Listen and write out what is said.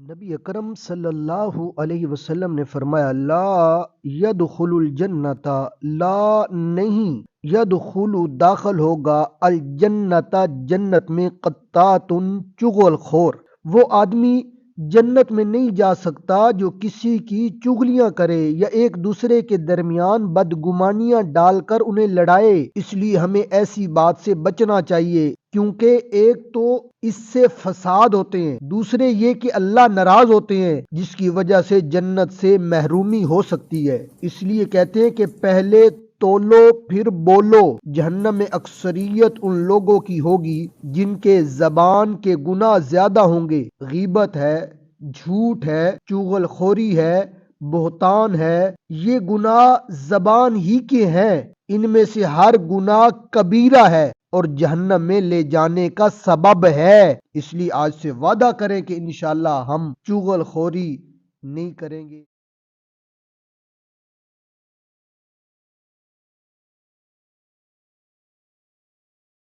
نبی اکرم صلی اللہ علیہ وسلم نے فرمایا لا یدخل الجنت، لا نہیں، یدخل داخل ہوگا الجنت جنت میں قطات چغل خور، وہ آدمی جنت میں نہیں جا سکتا جو کسی کی چغلیاں کرے یا ایک دوسرے کے درمیان بدگمانیاں ڈال کر انہیں لڑائے۔ اس لیے ہمیں ایسی بات سے بچنا چاہیے، کیونکہ ایک تو اس سے فساد ہوتے ہیں، دوسرے یہ کہ اللہ ناراض ہوتے ہیں جس کی وجہ سے جنت سے محرومی ہو سکتی ہے۔ اس لیے کہتے ہیں کہ پہلے تولو پھر بولو۔ جہنم میں اکثریت ان لوگوں کی ہوگی جن کے زبان کے گناہ زیادہ ہوں گے، غیبت ہے، جھوٹ ہے، چغل خوری ہے، بہتان ہے، یہ گناہ زبان ہی کے ہیں، ان میں سے ہر گناہ کبیرہ ہے اور جہنم میں لے جانے کا سبب ہے۔ اس لیے آج سے وعدہ کریں کہ انشاءاللہ ہم چغل خوری نہیں کریں گے۔